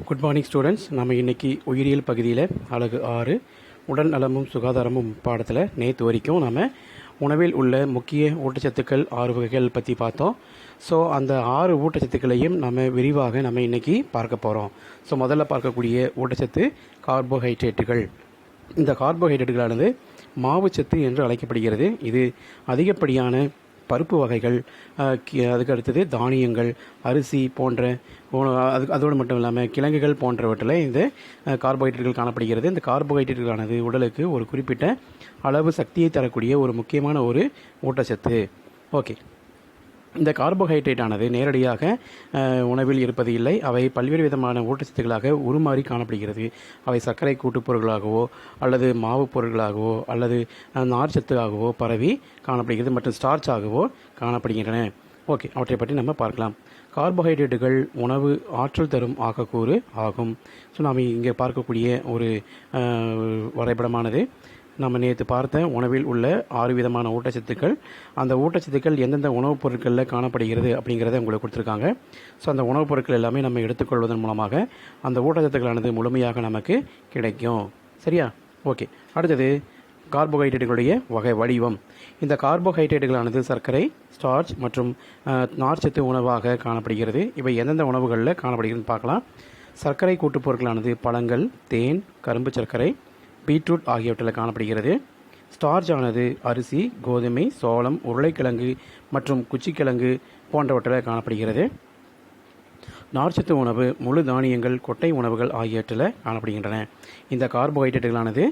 Good morning students. நம்ம இன்றைக்கி உயிரியல் பகுதியில் அலகு 6 உடல் நலமும் சுகாதாரமும் பாடத்தில் நேற்று வரைக்கும் நம்ம உணவில் உள்ள முக்கிய ஊட்டச்சத்துக்கள் 6 வகைகள் பற்றி பார்த்தோம். ஸோ அந்த 6 ஊட்டச்சத்துக்களையும் நம்ம விரிவாக நம்ம இன்றைக்கி பார்க்க போகிறோம். ஸோ முதல்ல பார்க்கக்கூடிய ஊட்டச்சத்து கார்போஹைட்ரேட்டுகள். இந்த கார்போஹைட்ரேட்டுகளானது மாவுச்சத்து என்று அழைக்கப்படுகிறது. இது அதிகப்படியான பருப்பு வகைகள், அதுக்கு அடுத்தது தானியங்கள், அரிசி போன்ற அதோடு மட்டும் இல்லாமல் கிழங்குகள் போன்றவற்றில் இந்த கார்போஹைட்ரேட்டுகள் காணப்படுகிறது. இந்த கார்போஹைட்ரேட்டுகளானது உடலுக்கு ஒரு குறிப்பிட்ட அளவு சக்தியை தரக்கூடிய ஒரு முக்கியமான ஒரு ஊட்டச்சத்து. ஓகே, இந்த கார்போஹைட்ரேட்டானது நேரடியாக உணவில் இருப்பது இல்லை. அவை பல்வேறு விதமான ஊட்டச்சத்துக்களாக உருமாறி காணப்படுகிறது. அவை சர்க்கரை கூட்டுப் பொருட்களாகவோ அல்லது மாவு பொருட்களாகவோ அல்லது நார்ச்சத்தாகவோ பரவி காணப்படுகிறது மற்றும் ஸ்டார்ச்சாகவோ காணப்படுகின்றன. ஓகே, அவற்றை பற்றி நம்ம பார்க்கலாம். கார்போஹைட்ரேட்டுகள் உணவு ஆற்றல் தரும் ஆக்கக்கூறு ஆகும். ஸோ நாம் இங்கே பார்க்கக்கூடிய ஒரு வரைபடமானது நம்ம நேற்று பார்த்த உணவில் உள்ள 6 விதமான ஊட்டச்சத்துக்கள். அந்த ஊட்டச்சத்துக்கள் எந்தெந்த உணவுப் பொருட்களில் காணப்படுகிறது அப்படிங்கிறத உங்களுக்கு கொடுத்துருக்காங்க. ஸோ அந்த உணவுப் பொருட்கள் எல்லாமே நம்ம எடுத்துக்கொள்வதன் மூலமாக அந்த ஊட்டச்சத்துக்களானது முழுமையாக நமக்கு கிடைக்கும். சரியா? ஓகே, அடுத்தது கார்போஹைட்ரேட்டுகளுடைய வகை வடிவம். இந்த கார்போஹைட்ரேட்டுகளானது சர்க்கரை, ஸ்டார்ச் மற்றும் நார்ச்சத்து உணவாக காணப்படுகிறது. இவை எந்தெந்த உணவுகளில் காணப்படுகிறதுன்னு பார்க்கலாம். சர்க்கரை கூட்டுப் பொருட்களானது பழங்கள், தேன், கரும்பு சர்க்கரை, பீட்ரூட் ஆகியவற்றில் காணப்படுகிறது. ஸ்டார்ச் ஆனது அரிசி, கோதுமை, சோளம், உருளைக்கிழங்கு மற்றும் குச்சிக்கிழங்கு போன்றவற்றில் காணப்படுகிறது. நார்ச்சத்து உணவு முழு தானியங்கள், கொட்டை உணவுகள் ஆகியவற்றில் காணப்படுகின்றன. இந்த கார்போஹைட்ரேட்டுகளானது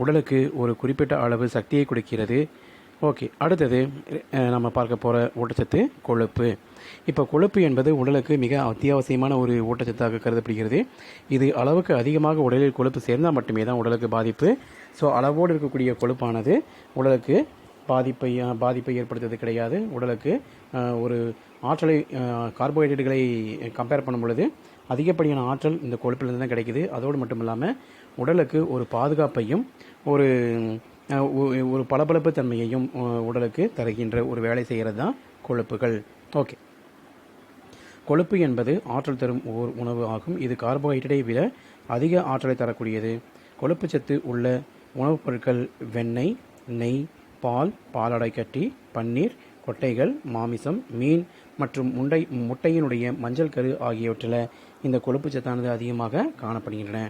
உடலுக்கு ஒரு குறிப்பிட்ட அளவு சக்தியை கொடுக்கிறது. ஓகே, அடுத்தது நம்ம பார்க்க போகிற ஊட்டச்சத்து கொழுப்பு. இப்போ கொழுப்பு என்பது உடலுக்கு மிக அத்தியாவசியமான ஒரு ஊட்டச்சத்தாக கருதப்படுகிறது. இது அளவுக்கு அதிகமாக உடலில் கொழுப்பு சேர்ந்தால் மட்டுமே தான் உடலுக்கு பாதிப்பு. ஸோ அளவோடு இருக்கக்கூடிய கொழுப்பானது உடலுக்கு பாதிப்பை ஏற்படுத்துவது கிடையாது. உடலுக்கு ஒரு ஆற்றலை, கார்போஹைட்ரேட்டுகளை கம்பேர் பண்ணும் பொழுது அதிகப்படியான ஆற்றல் இந்த கொழுப்பிலிருந்து தான் கிடைக்குது. அதோடு மட்டும் இல்லாமல் உடலுக்கு ஒரு பாதுகாப்பையும் ஒரு பளபளப்பு தன்மையையும் உடலுக்கு தருகின்ற ஒரு வேலை செய்கிறது தான் கொழுப்புகள். ஓகே, கொழுப்பு என்பது ஆற்றல் தரும் ஓர் உணவு ஆகும். இது கார்போஹைட்ரேட்டை விட அதிக ஆற்றலை தரக்கூடியது. கொழுப்பு சத்து உள்ள உணவுப் பொருட்கள் வெண்ணெய், நெய், பால், பாலாடை கட்டி, பன்னீர், கொட்டைகள், மாமிசம், மீன் மற்றும் முட்டையினுடைய மஞ்சள் கரு ஆகியவற்றில் இந்த கொழுப்பு சத்தானது அதிகமாக காணப்படுகின்றன.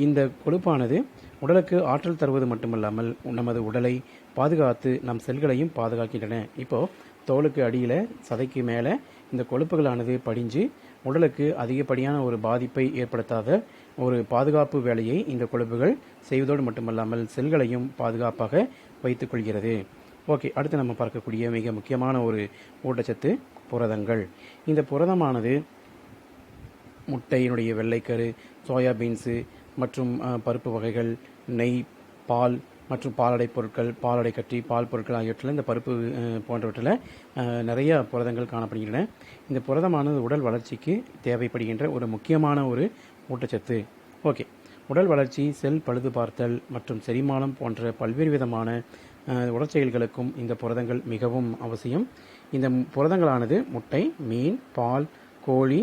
இந்த கொழுப்பானது உடலுக்கு ஆற்றல் தருவது மட்டுமல்லாமல் நமது உடலை பாதுகாத்து நம் செல்களையும் பாதுகாக்கின்றன. இப்போது தோலுக்கு அடியில் சதைக்கு மேலே இந்த கொழுப்புகளானது படிஞ்சு உடலுக்கு அதிகப்படியான ஒரு பாதிப்பை ஏற்படுத்தாத ஒரு பாதுகாப்பு வேலையை இந்த கொழுப்புகள் செய்வதோடு மட்டுமல்லாமல் செல்களையும் பாதுகாப்பாக வைத்துக்கொள்கிறது. ஓகே, அடுத்து நம்ம பார்க்கக்கூடிய மிக முக்கியமான ஒரு ஊட்டச்சத்து புரதங்கள். இந்த புரதமானது முட்டையினுடைய வெள்ளைக்கரு, சோயாபீன்ஸு மற்றும் பருப்பு வகைகள், நெய், பால் மற்றும் பாலாடை பொருட்கள், பாலாடை கட்டி, பால் பொருட்கள் ஆகியவற்றில் இந்த பருப்பு போன்றவற்றில் நிறைய புரதங்கள் காணப்படுகின்றன. இந்த புரதமானது உடல் வளர்ச்சிக்கு தேவைப்படுகின்ற ஒரு முக்கியமான ஒரு ஊட்டச்சத்து. ஓகே, உடல் வளர்ச்சி, செல் பழுது பார்த்தல் மற்றும் செரிமானம் போன்ற பல்வேறு விதமான உடற்செயல்களுக்கும் இந்த புரதங்கள் மிகவும் அவசியம். இந்த புரதங்களானது முட்டை, மீன், பால், கோழி,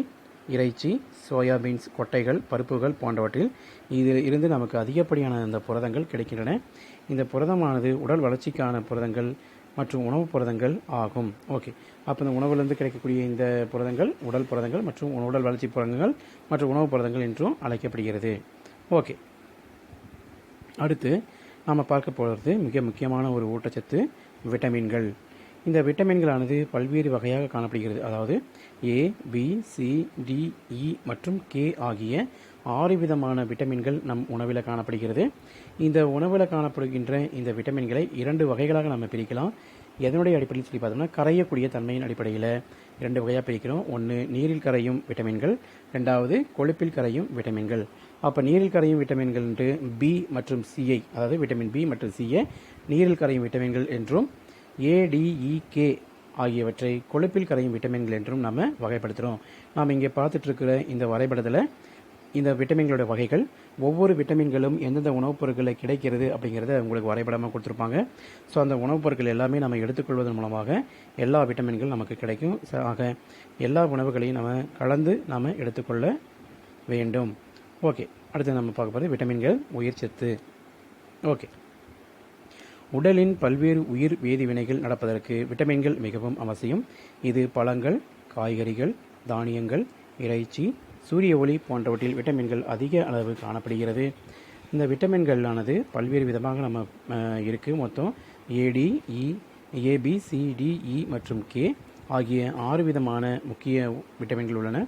இறைச்சி, சோயாபீன்ஸ், கொட்டைகள், பருப்புகள் போன்றவற்றில் இதில் இருந்து நமக்கு அதிகப்படியான இந்த புரதங்கள் கிடைக்கின்றன. இந்த புரதமானது உடல் வளர்ச்சிக்கான புரதங்கள் மற்றும் உணவுப் புரதங்கள் ஆகும். ஓகே, அப்போ இந்த உணவுலேருந்து கிடைக்கக்கூடிய இந்த புரதங்கள் உடல் புரதங்கள் மற்றும் உடல் வளர்ச்சி புரதங்கள் மற்றும் உணவுப் புரதங்கள் என்றும் அழைக்கப்படுகிறது. ஓகே, அடுத்து நாம் பார்க்க போகிறது மிக முக்கியமான ஒரு ஊட்டச்சத்து விட்டமின்கள். இந்த விட்டமின்களானது பல்வேறு வகையாக காணப்படுகிறது. அதாவது ஏ, பி, சி, டி, இ மற்றும் கே ஆகிய 6 விதமான விட்டமின்கள் நம் உணவில் காணப்படுகிறது. இந்த உணவில் காணப்படுகின்ற இந்த விட்டமின்களை 2 வகைகளாக நம்ம பிரிக்கலாம். எதனுடைய அடிப்படையில் சொல்லி பார்த்தோம்னா கரையக்கூடிய தன்மையின் அடிப்படையில் 2 வகையாக பிரிக்கிறோம். ஒன்று நீரில் கரையும் விட்டமின்கள், 2வது கொழுப்பில் கரையும் விட்டமின்கள். அப்போ நீரில் கரையும் விட்டமின்கள் என்று பி மற்றும் சியை, அதாவது விட்டமின் பி மற்றும் சியை நீரில் கரையும் விட்டமின்கள் என்றும், ஏடிஇகே ஆகியவற்றை கொழுப்பில் கரையும் விட்டமின்கள் என்றும் நம்ம வகைப்படுத்துகிறோம். நாம் இங்கே பார்த்துட்ருக்கிற இந்த வரைபடத்தில் இந்த விட்டமின்களோட வகைகள், ஒவ்வொரு விட்டமின்களும் எந்தெந்த உணவுப் பொருட்களில் கிடைக்கிறது அப்படிங்கிறத உங்களுக்கு வரைபடமாக கொடுத்துருப்பாங்க. ஸோ அந்த உணவுப் பொருட்கள் எல்லாமே நம்ம எடுத்துக்கொள்வதன் மூலமாக எல்லா விட்டமின்கள் நமக்கு கிடைக்கும். ஆக எல்லா உணவுகளையும் நம்ம கலந்து நாம் எடுத்துக்கொள்ள வேண்டும். ஓகே, அடுத்து நம்ம பார்க்க போகிறது விட்டமின்கள் உயிர்ச்சத்து. ஓகே, உடலின் பல்வேறு உயிர் வேதிவினைகள் நடப்பதற்கு விட்டமின்கள் மிகவும் அவசியம். இது பழங்கள், காய்கறிகள், தானியங்கள், இறைச்சி, சூரிய ஒளி போன்றவற்றில் விட்டமின்கள் அதிக அளவு காணப்படுகிறது. இந்த விட்டமின்களானது பல்வேறு விதமாக நம்ம இருக்குது. மொத்தம் ஏபிசிடிஇ மற்றும் கே ஆகிய 6 விதமான முக்கிய விட்டமின்கள் உள்ளன.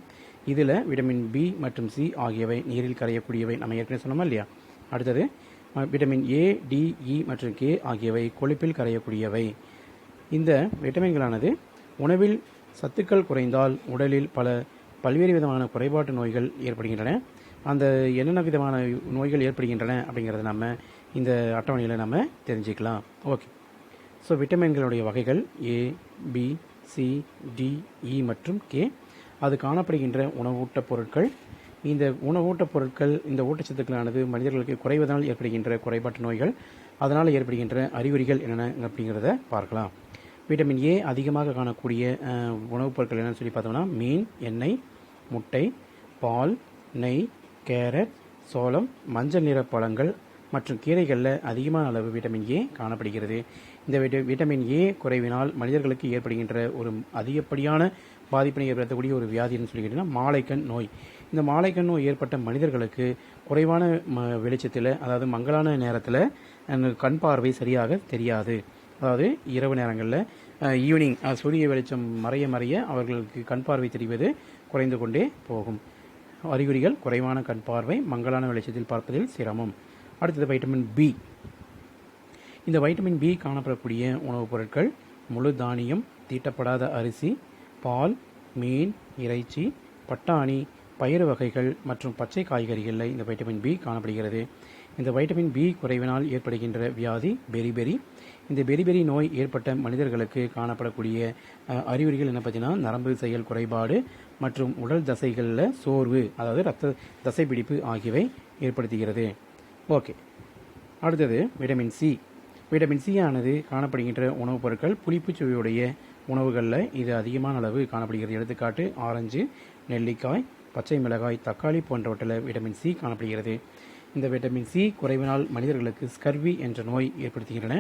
இதில் விட்டமின் பி மற்றும் சி ஆகியவை நீரில் கரையக்கூடியவை, நம்ம ஏற்கனவே சொன்னோமா இல்லையா. அடுத்தது விட்டமின் ஏ, டி, இ மற்றும் கே ஆகியவை கொழுப்பில் கரையக்கூடியவை. இந்த விட்டமின்களானது உணவில் சத்துக்கள் குறைந்தால் உடலில் பல்வேறு விதமான குறைபாட்டு நோய்கள் ஏற்படுகின்றன. அந்த என்னென்ன விதமான நோய்கள் ஏற்படுகின்றன அப்படிங்கிறத நம்ம இந்த அட்டவணையில் நம்ம தெரிஞ்சுக்கலாம். ஓகே, ஸோ விட்டமின்களுடைய வகைகள் ஏ, பி, சி, டி, இ மற்றும் கே. அது காணப்படுகின்ற உணவூட்டப் பொருட்கள். இந்த உணவூட்டப் பொருட்கள், இந்த ஊட்டச்சத்துக்களானது மனிதர்களுக்கு குறைவதனால் ஏற்படுகின்ற குறைபாட்டு நோய்கள், அதனால் ஏற்படுகின்ற அறிகுறிகள் என்னென்ன அப்படிங்கிறத பார்க்கலாம். விட்டமின் ஏ அதிகமாக காணக்கூடிய உணவுப் பொருட்கள் என்னென்னு சொல்லி பார்த்தோம்னா மீன், எண்ணெய், முட்டை, பால், நெய், கேரட், சோளம், மஞ்சள் நிற பழங்கள் மற்றும் கீரைகளில் அதிகமான அளவு விட்டமின் ஏ காணப்படுகிறது. இந்த விட்டமின் ஏ குறைவினால் மனிதர்களுக்கு ஏற்படுகின்ற ஒரு அதிகப்படியான பாதிப்பினை ஏற்படுத்தக்கூடிய ஒரு வியாதின்னு சொல்லிக்கிட்டீங்கன்னா மாலைக்கண் நோய். இந்த மாலைக்கண் நோய் ஏற்பட்ட மனிதர்களுக்கு குறைவான வெளிச்சத்தில், அதாவது மங்கலான நேரத்தில் கண் பார்வை சரியாக தெரியாது. அதாவது இரவு நேரங்களில் ஈவினிங் சூரிய வெளிச்சம் மறைய அவர்களுக்கு கண் பார்வை தெரிவது குறைந்து கொண்டே போகும். அறிகுறிகள் குறைவான கண் பார்வை, மங்கலான வெளிச்சத்தில் பார்ப்பதில் சிரமம். அடுத்தது வைட்டமின் பி. இந்த வைட்டமின் பி காணப்படக்கூடிய உணவுப் பொருட்கள் முழு தானியம், தீட்டப்படாத அரிசி, பால், மீன், இறைச்சி, பட்டாணி, பயிறு வகைகள் மற்றும் பச்சை காய்கறிகளில் இந்த வைட்டமின் பி காணப்படுகிறது. இந்த வைட்டமின் பி குறைவினால் ஏற்படுகின்ற வியாதி பெரிபெரி. இந்த பெரிபெரி நோய் ஏற்பட்ட மனிதர்களுக்கு காணப்படக்கூடிய அறிகுறிகள் என்ன பார்த்தீங்கன்னா நரம்பு செயல் குறைபாடு மற்றும் உடல் தசைகளில் சோர்வு, அதாவது இரத்த தசைப்பிடிப்பு ஆகியவை ஏற்படுத்துகிறது. ஓகே, அடுத்தது விட்டமின் சி. விட்டமின் சி ஆனது காணப்படுகின்ற உணவுப் பொருட்கள் புளிப்பு சுவையுடைய உணவுகளில் இது அதிகமான அளவு காணப்படுகிறது. எடுத்துக்காட்டு ஆரஞ்சு, நெல்லிக்காய், பச்சை மிளகாய், தக்காளி போன்றவற்றில் விட்டமின் சி காணப்படுகிறது. இந்த விட்டமின் சி குறைவினால் மனிதர்களுக்கு ஸ்கர்வி என்ற நோய் ஏற்படுத்துகின்றன.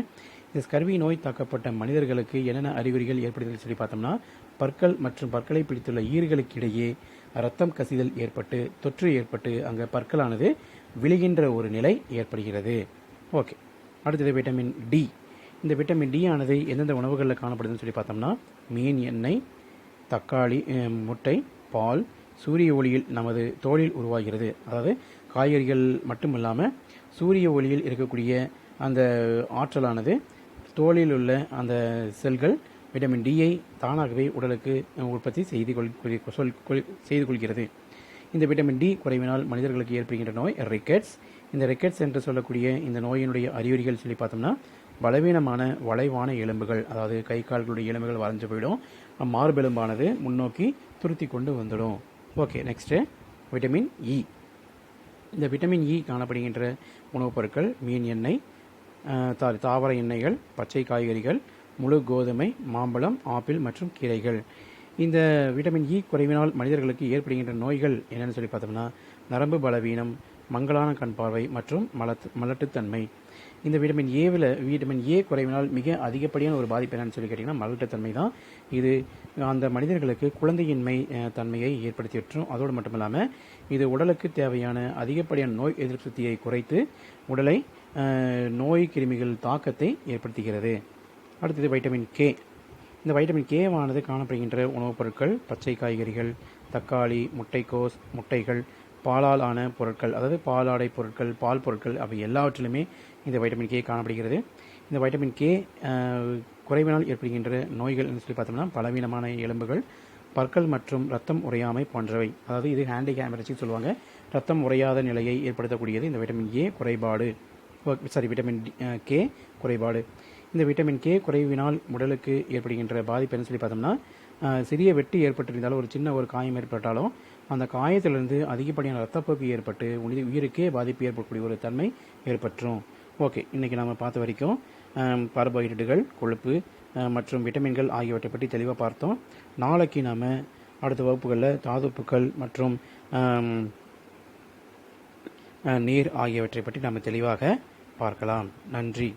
இந்த ஸ்கர்வி நோய் தாக்கப்பட்ட மனிதர்களுக்கு என்னென்ன அறிகுறிகள் ஏற்படுகிறது சொல்லி பார்த்தோம்னா பற்கள் மற்றும் பற்களை பிடித்துள்ள ஈர்களுக்கு இடையே இரத்தம் கசிதல் ஏற்பட்டு தொற்று ஏற்பட்டு அங்கே பற்களானது விழுகின்ற ஒரு நிலை ஏற்படுகிறது. ஓகே, அடுத்தது விட்டமின் டி. இந்த விட்டமின் டி ஆனது எந்தெந்த உணவுகளில் காணப்படுதுன்னு சொல்லி பார்த்தோம்னா மீன், எண்ணெய், தக்காளி, முட்டை, பால், சூரிய ஒளியில் நமது தோலில் உருவாகிறது. அதாவது காய்கறிகள் மட்டும் இல்லாமல் சூரிய ஒளியில் இருக்கக்கூடிய அந்த ஆற்றலானது தோலில் உள்ள அந்த செல்கள் விட்டமின் டியை தானாகவே உடலுக்கு உற்பத்தி செய்து கொள்கிறது. இந்த விட்டமின் டி குறைவினால் மனிதர்களுக்கு ஏற்படுகின்ற நோய் ரிக்கெட்ஸ். இந்த ரிக்கெட்ஸ் என்று சொல்லக்கூடிய இந்த நோயினுடைய அறிகுறிகள் சொல்லி பார்த்தோம்னா பலவீனமான வளைவான எலும்புகள், அதாவது கை கால்களுடைய எலும்புகள் வளைஞ்சு போயிடும், மார்பெலும்பானது முன்னோக்கி துருத்தி கொண்டு வந்துடும். Okay, next vitamin E. இந்த விட்டமின் இ காணப்படுகின்ற உணவுப் பொருட்கள் மீன் எண்ணெய், தாவர எண்ணெய்கள், பச்சை காய்கறிகள், முழு கோதுமை, மாம்பழம், ஆப்பிள் மற்றும் கீரைகள். இந்த விட்டமின் இ குறைவினால் மனிதர்களுக்கு ஏற்படுகின்ற நோய்கள் என்னென்னு சொல்லி பார்த்தோம்னா நரம்பு பலவீனம், மங்கலான கண் பார்வை மற்றும் மலட்டுத்தன்மை. இந்த விட்டமின் ஏ குறைவினால் மிக அதிகப்படியான ஒரு பாதிப்பு என்னன்னு சொல்லி கேட்டிங்கன்னா மலட்டுத்தன்மை தான். இது அந்த மனிதர்களுக்கு குழந்தையின்மை தன்மையை ஏற்படுத்திவிட்டுரும். அதோடு மட்டும் இல்லாமல் இது உடலுக்கு தேவையான அதிகப்படியான நோய் எதிர்ப்பு சக்தியை குறைத்து உடலை நோய் கிருமிகள் தாக்கத்தை ஏற்படுத்துகிறது. அடுத்தது வைட்டமின் கே. இந்த வைட்டமின் கேவானது காணப்படுகின்ற உணவுப் பொருட்கள் பச்சை காய்கறிகள், தக்காளி, முட்டைக்கோஸ், முட்டைகள், பாலால் ஆன பொருட்கள், அதாவது பாலாடை பொருட்கள், பால் பொருட்கள், அவை எல்லாவற்றிலுமே இந்த வைட்டமின் கே காணப்படுகிறது. இந்த வைட்டமின் கே குறைவினால் ஏற்படுகின்ற நோய்கள் என்று சொல்லி பார்த்தோம்னா பலவீனமான எலும்புகள், பற்கள் மற்றும் ரத்தம் உறையாமை போன்றவை. அதாவது இது ஹேண்டிகேப்னு சொல்லுவாங்க. ரத்தம் உறையாத நிலையை ஏற்படுத்தக்கூடியது இந்த விட்டமின் ஏ குறைபாடு. விட்டமின் கே குறைபாடு. இந்த விட்டமின் கே குறைவினால் உடலுக்கு ஏற்படுகின்ற பாதிப்பு என்ன சொல்லி பார்த்தோம்னா சிறிய வெட்டு ஏற்பட்டிருந்தாலும் ஒரு சின்ன ஒரு காயம் ஏற்பட்டாலும் அந்த காயத்திலிருந்து அதிகப்படியான ரத்தப்போக்கு ஏற்பட்டு உயிருக்கே பாதிப்பு ஏற்படக்கூடிய ஒரு தன்மை ஏற்பட்டுரும். ஓகே, இன்றைக்கி நாம் பார்த்த வரைக்கும் கார்போஹைட்ரேட்டுகள், கொழுப்பு மற்றும் விட்டமின்கள் ஆகியவற்றை பற்றி தெளிவாக பார்த்தோம். நாளைக்கு நாம் அடுத்த வகுப்புகளில் தாதுப்புக்கள் மற்றும் நீர் ஆகியவற்றை பற்றி நாம் தெளிவாக பார்க்கலாம். நன்றி.